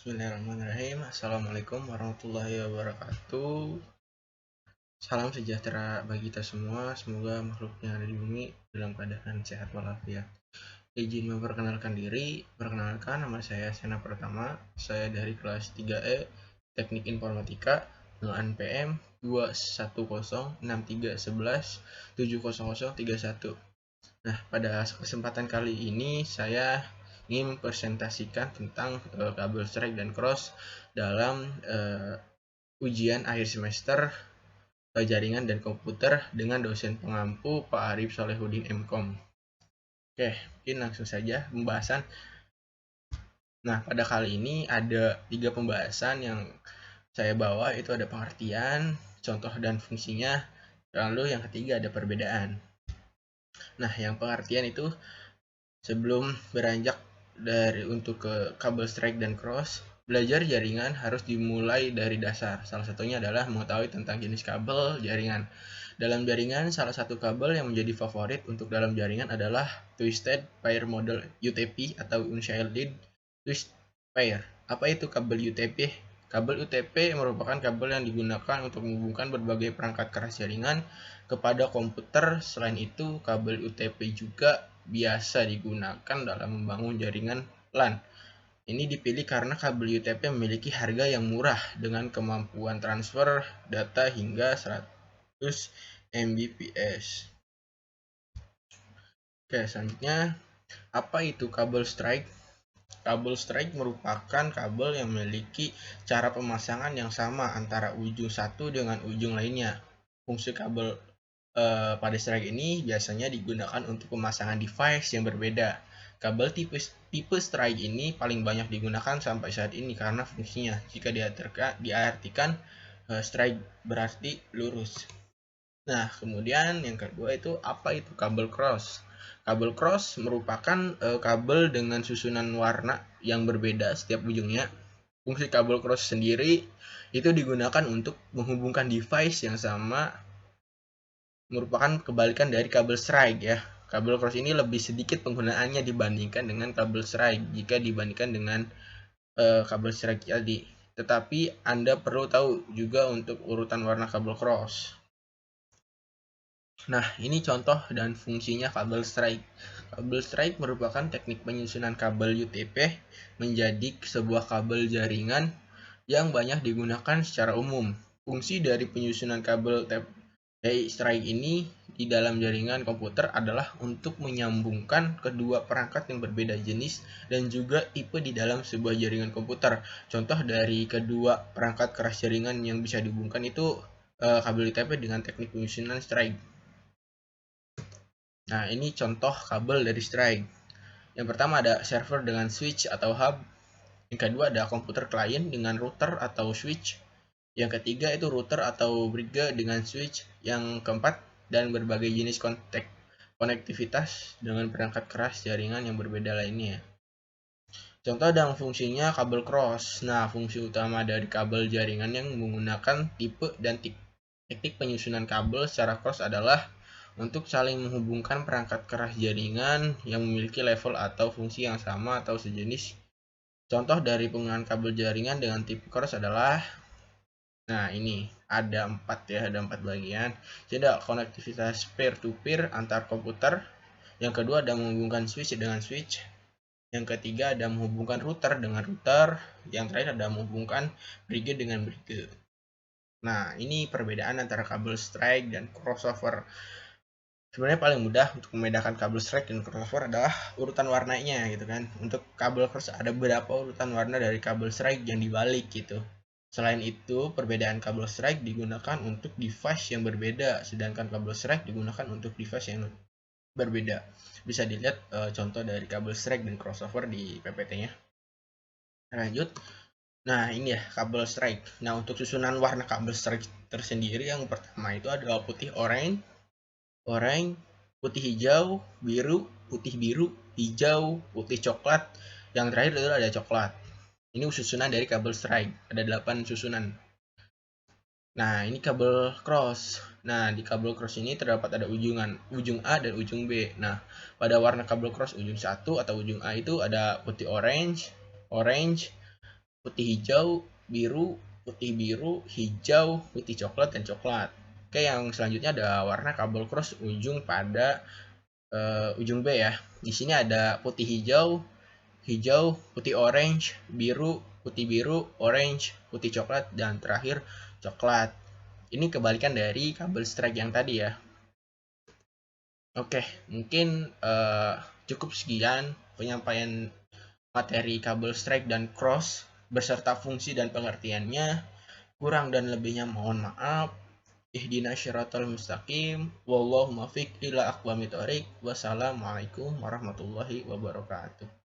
Bismillahirrahmanirrahim. Assalamualaikum warahmatullahi wabarakatuh. Salam sejahtera bagi kita semua. Semoga makhluk yang ada di bumi dalam keadaan sehat walafiat. Izin memperkenalkan diri. Perkenalkan, nama saya Sena Pratama. Saya dari kelas 3E Teknik Informatika dengan PM 2106311700031. Nah, pada kesempatan kali ini saya ingin mempresentasikan tentang kabel strike dan cross dalam ujian akhir semester jaringan dan komputer dengan dosen pengampu Pak Arif Solehudin MKom. Oke, mungkin langsung saja pembahasan. Nah, pada kali ini ada 3 pembahasan yang saya bawa, itu ada pengertian, contoh dan fungsinya, lalu yang ketiga ada perbedaan. Nah, yang pengertian itu sebelum beranjak untuk ke kabel strike dan cross, belajar jaringan harus dimulai dari dasar. Salah satunya adalah mengetahui tentang jenis kabel jaringan. Dalam jaringan, salah satu kabel yang menjadi favorit untuk dalam jaringan adalah Twisted Pair Model UTP atau Unshielded Twist Pair. Apa itu kabel UTP? Kabel UTP merupakan kabel yang digunakan untuk menghubungkan berbagai perangkat keras jaringan kepada komputer. Selain itu, kabel UTP juga biasa digunakan dalam membangun jaringan LAN. Ini dipilih karena kabel UTP memiliki harga yang murah dengan kemampuan transfer data hingga 100 Mbps. Oke, selanjutnya, apa itu kabel strike? Kabel strike merupakan kabel yang memiliki cara pemasangan yang sama antara ujung satu dengan ujung lainnya. Fungsi kabel pada strike ini biasanya digunakan untuk pemasangan device yang berbeda. Kabel tipe strike ini paling banyak digunakan sampai saat ini karena fungsinya. Jika diartikan strike berarti lurus. Nah, kemudian yang kedua itu apa itu kabel cross? Kabel cross merupakan kabel dengan susunan warna yang berbeda setiap ujungnya. Fungsi kabel cross sendiri itu digunakan untuk menghubungkan device yang sama, merupakan kebalikan dari kabel strike ya. Kabel cross ini lebih sedikit penggunaannya dibandingkan dengan kabel strike jika dibandingkan dengan kabel strike tadi. Tetapi Anda perlu tahu juga untuk urutan warna kabel cross. Nah, ini contoh dan fungsinya kabel strike. Kabel strike merupakan teknik penyusunan kabel UTP menjadi sebuah kabel jaringan yang banyak digunakan secara umum. Fungsi dari penyusunan kabel strike ini di dalam jaringan komputer adalah untuk menyambungkan kedua perangkat yang berbeda jenis dan juga tipe di dalam sebuah jaringan komputer. Contoh dari kedua perangkat keras jaringan yang bisa dihubungkan itu kabel UTP dengan teknik penyusunan strike. Nah, ini contoh kabel dari strike. Yang pertama ada server dengan switch atau hub. Yang kedua ada komputer klien dengan router atau switch. Yang ketiga itu router atau bridge dengan switch. Yang keempat, dan berbagai jenis konektivitas dengan perangkat keras jaringan yang berbeda lainnya. Contoh dan fungsinya kabel cross. Nah, fungsi utama dari kabel jaringan yang menggunakan tipe dan teknik penyusunan kabel secara cross adalah untuk saling menghubungkan perangkat keras jaringan yang memiliki level atau fungsi yang sama atau sejenis. Contoh dari penggunaan kabel jaringan dengan tipe cross adalah, nah ini ada 4 bagian. Jadi ada konektivitas peer-to-peer antar komputer. Yang kedua ada menghubungkan switch dengan switch. Yang ketiga ada menghubungkan router dengan router. Yang terakhir ada menghubungkan bridge dengan bridge. Nah, ini perbedaan antara kabel strike dan crossover. Sebenarnya paling mudah untuk membedakan kabel strike dan crossover adalah urutan warnanya gitu kan. Untuk kabel cross ada beberapa urutan warna dari kabel strike yang dibalik gitu. Selain itu, perbedaan kabel strike digunakan untuk device yang berbeda, sedangkan kabel strike digunakan untuk device yang berbeda. Bisa dilihat contoh dari kabel strike dan crossover di PPT-nya. Lanjut. Nah, ini ya kabel strike. Nah, untuk susunan warna kabel strike tersendiri yang pertama itu adalah putih orange, putih hijau, biru, putih biru, hijau, putih coklat. Yang terakhir itu ada coklat. Ini susunan dari kabel strike. Ada 8 susunan. Nah, ini kabel cross. Nah, di kabel cross ini terdapat ada ujung A dan ujung B. Nah, pada warna kabel cross ujung 1 atau ujung A itu ada putih orange, putih hijau, biru, putih biru, hijau, putih coklat, dan coklat. Oke, yang selanjutnya ada warna kabel cross ujung pada ujung B ya. Di sini ada putih hijau, hijau, putih orange, biru, putih biru, orange, putih coklat, dan terakhir coklat. Ini kebalikan dari kabel strike yang tadi ya. Oke, mungkin cukup sekian penyampaian materi kabel strike dan cross beserta fungsi dan pengertiannya. Kurang dan lebihnya mohon maaf. Ihdinas syiratal mustaqim. Wallahu muwaffiq ila aqwamit thoriq. Wassalamualaikum warahmatullahi wabarakatuh.